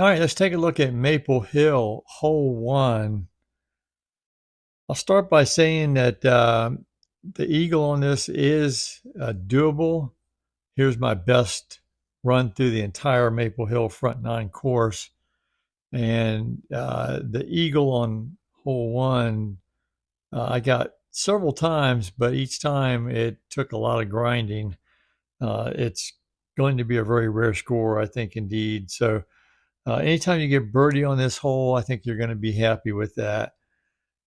All right, let's take a look at Maple Hill, hole one. I'll start by saying that the eagle on this is doable. Here's my best run through the entire Maple Hill front nine course. And the eagle on hole one, I got several times, but each time it took a lot of grinding. It's going to be a very rare score, I think, indeed. So anytime you get birdie on this hole, I think you're going to be happy with that.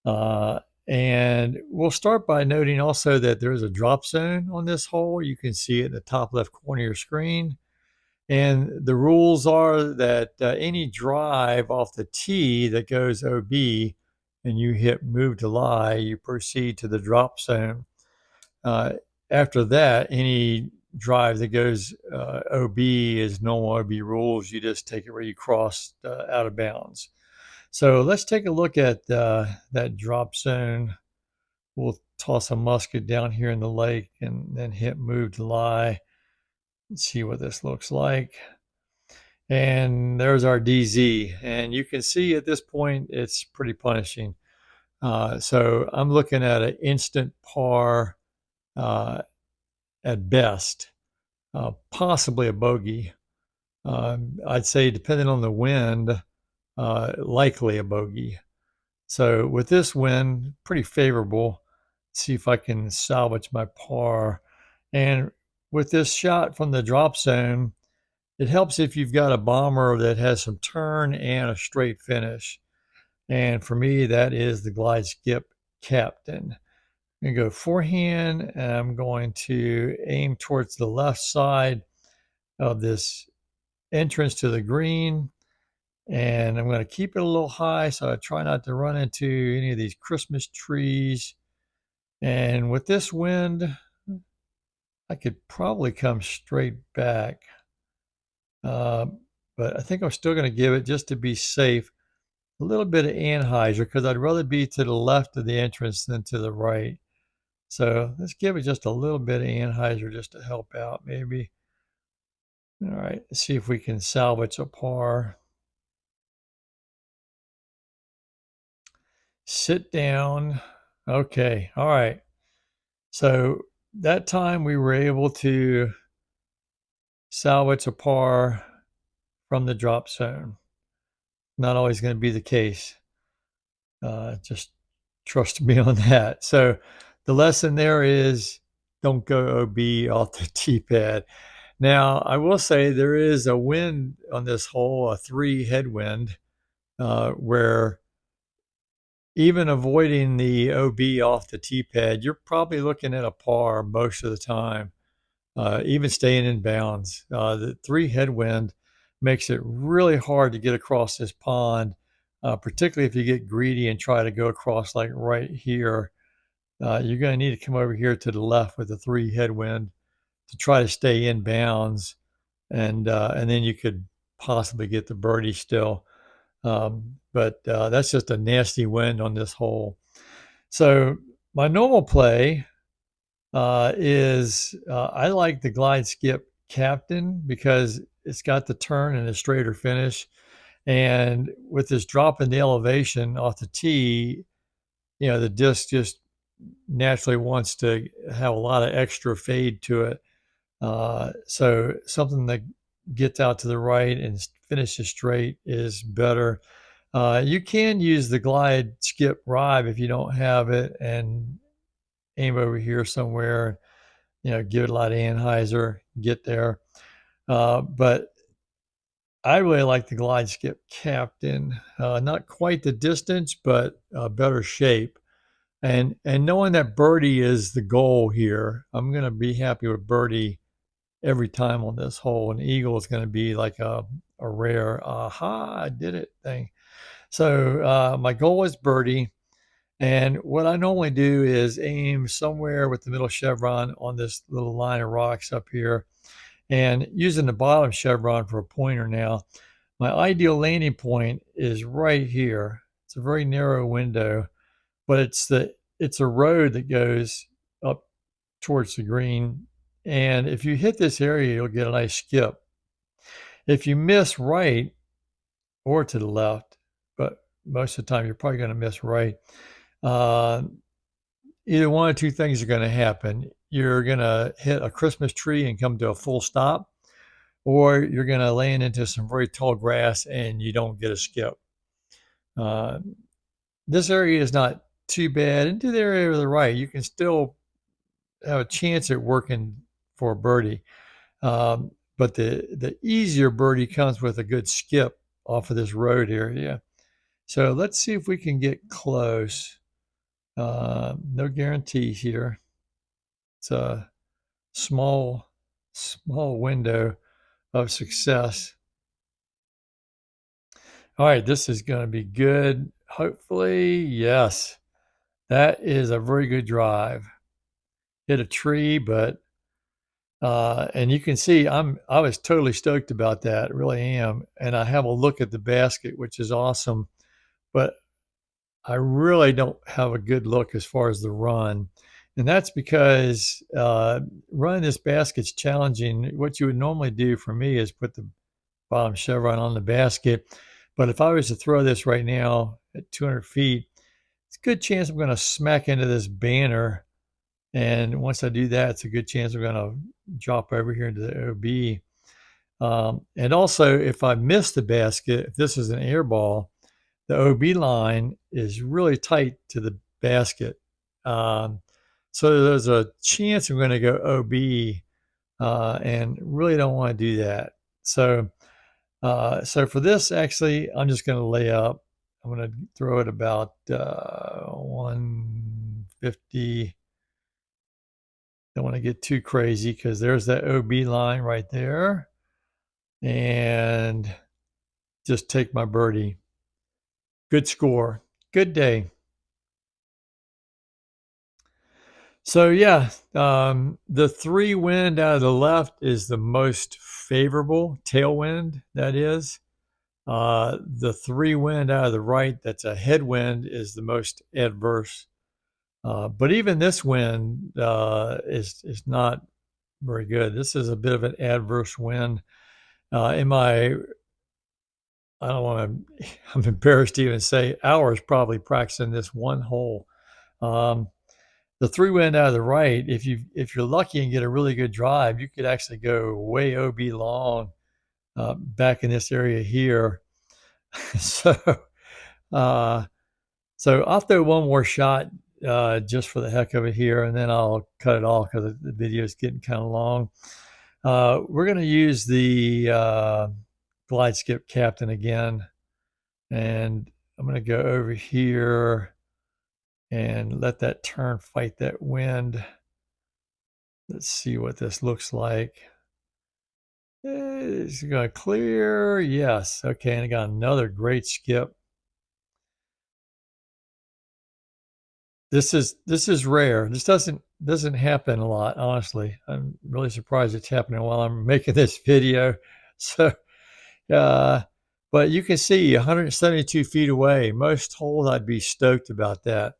Uh, and we'll start by noting also that there is a drop zone on this hole. You can see it in the top left corner of your screen. And the rules are that any drive off the tee that goes OB and you hit move to lie, you proceed to the drop zone. Uh, After that, any drive that goes OB is normal OB rules. You just take it where you cross out of bounds. So let's take a look at that drop zone. We'll toss a musket down here in the lake and then hit move to lie and see what this looks like. And there's our DZ. And you can see at this point, it's pretty punishing. So I'm looking at an instant par uh, at best, possibly a bogey. I'd say, depending on the wind, likely a bogey. So with this wind, pretty favorable. See if I can salvage my par. And with this shot from the drop zone, it helps if you've got a bomber that has some turn and a straight finish. And for me, that is the Glide Skip Captain. I'm going to go forehand, and I'm going to aim towards the left side of this entrance to the green. And I'm going to keep it a little high so I try not to run into any of these Christmas trees. And with this wind, I could probably come straight back. Uh, but I think I'm still going to give it, just to be safe, a little bit of Anheuser, because I'd rather be to the left of the entrance than to the right. So let's give it just a little bit of Anheuser just to help out, maybe. All right, let's see if we can salvage a par. Sit down. Okay, all right. So that time we were able to salvage a par from the drop zone. Not always going to be the case. Just trust me on that. So the lesson there is, don't go OB off the tee pad. Now, I will say there is a wind on this hole, a 3 headwind, where even avoiding the OB off the tee pad, you're probably looking at a par most of the time, even staying in bounds. The 3 headwind makes it really hard to get across this pond, particularly if you get greedy and try to go across like right here. You're going to need to come over here to the left with the 3 headwind to try to stay in bounds, and then you could possibly get the birdie still. But that's just a nasty wind on this hole. So my normal play is I like the Glide Skip Captain because it's got the turn and a straighter finish. And with this drop in the elevation off the tee, the disc just naturally wants to have a lot of extra fade to it. So something that gets out to the right and finishes straight is better. You can use the Glide Skip Rive if you don't have it, and aim over here somewhere, give it a lot of Anheuser, get there. But I really like the Glide Skip Captain. Not quite the distance, but better shape. And knowing that birdie is the goal here, I'm going to be happy with birdie every time on this hole. An eagle is going to be like a rare aha, I did it thing. So my goal is birdie. And what I normally do is aim somewhere with the middle chevron on this little line of rocks up here, and using the bottom chevron for a pointer now. My ideal landing point is right here. It's a very narrow window, but it's a road that goes up towards the green. And if you hit this area, you'll get a nice skip. If you miss right, or to the left, but most of the time you're probably going to miss right. Uh, Either one or two things are going to happen. You're going to hit a Christmas tree and come to a full stop, or you're going to land into some very tall grass and you don't get a skip. Uh, this area is not too bad. Into the area to the right, you can still have a chance at working for a birdie. But the easier birdie comes with a good skip off of this road area. So let's see if we can get close. No guarantees here. It's a small window of success. All right, this is going to be good. Hopefully, yes. That is a very good drive. Hit a tree, but and you can see I was totally stoked about that. Really am. And I have a look at the basket, which is awesome. But I really don't have a good look as far as the run. And that's because running this basket's challenging. What you would normally do for me is put the bottom chevron on the basket. But if I was to throw this right now at 200 feet, it's a good chance I'm going to smack into this banner. And once I do that, it's a good chance I'm going to drop over here into the OB. And also, if I miss the basket, if this is an air ball, the OB line is really tight to the basket. So there's a chance I'm going to go OB and really don't want to do that. So for this, actually, I'm just going to lay up. I'm going to throw it about 150. Don't want to get too crazy because there's that OB line right there. And just take my birdie. Good score. Good day. So yeah, the 3 wind out of the left is the most favorable tailwind. That is the 3 wind out of the right. That's a headwind is the most adverse. But even this wind is not very good. This is a bit of an adverse wind. I don't want to. I'm embarrassed to even say hours probably practicing this one hole. Um, the 3 wind out of the right, if you're lucky and get a really good drive, you could actually go way OB long back in this area here. so, uh, so I'll throw one more shot just for the heck of it here, and then I'll cut it off because the video is getting kind of long. We're going to use the glide skip captain again, and I'm going to go over here and let that turn fight that wind. Let's see what this looks like. It's going to clear. Yes. Okay. And I got another great skip. This is rare. This doesn't happen a lot, honestly. I'm really surprised it's happening while I'm making this video. So, but you can see 172 feet away. Most holes I'd be stoked about that.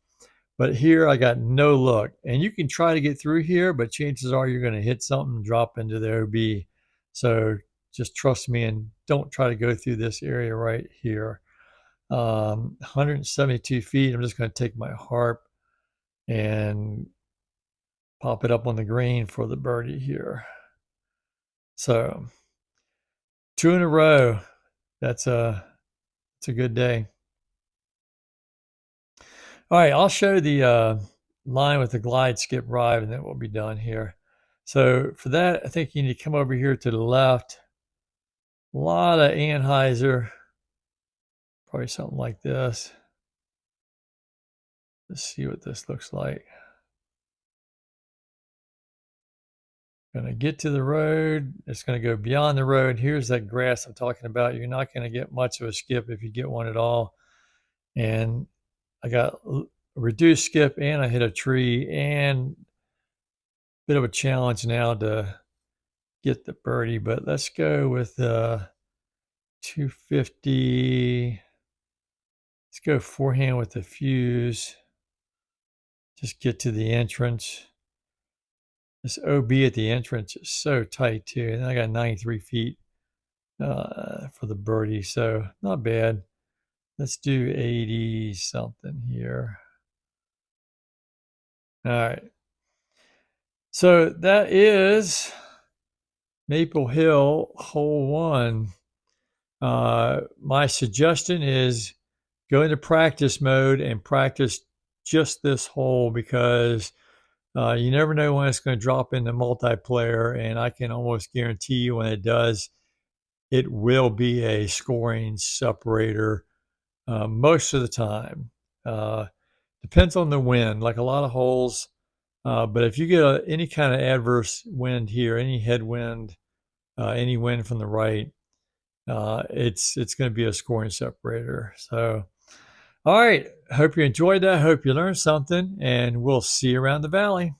But here I got no luck. And you can try to get through here, but chances are you're going to hit something and drop into the OB. So just trust me and don't try to go through this area right here. 172 feet. I'm just going to take my harp and pop it up on the green for the birdie here. So 2 in a row. It's a good day. All right, I'll show the line with the glide, skip, ride, and then we'll be done here. So for that, I think you need to come over here to the left. A lot of Anheuser, probably something like this. Let's see what this looks like. Going to get to the road. It's going to go beyond the road. Here's that grass I'm talking about. You're not going to get much of a skip if you get one at all. And I got a reduced skip and I hit a tree and a bit of a challenge now to get the birdie, but let's go with 250. Let's go forehand with the fuse. Just get to the entrance. This OB at the entrance is so tight too. And I got 93 feet for the birdie. So not bad. Let's do 80 something here. All right. So that is Maple Hill hole one. My suggestion is go into practice mode and practice just this hole because you never know when it's going to drop into multiplayer, and I can almost guarantee you when it does, it will be a scoring separator most of the time. Uh, Depends on the wind, like a lot of holes. But if you get any kind of adverse wind here, any headwind, any wind from the right, it's going to be a scoring separator. So, all right. Hope you enjoyed that. Hope you learned something, and we'll see you around the valley.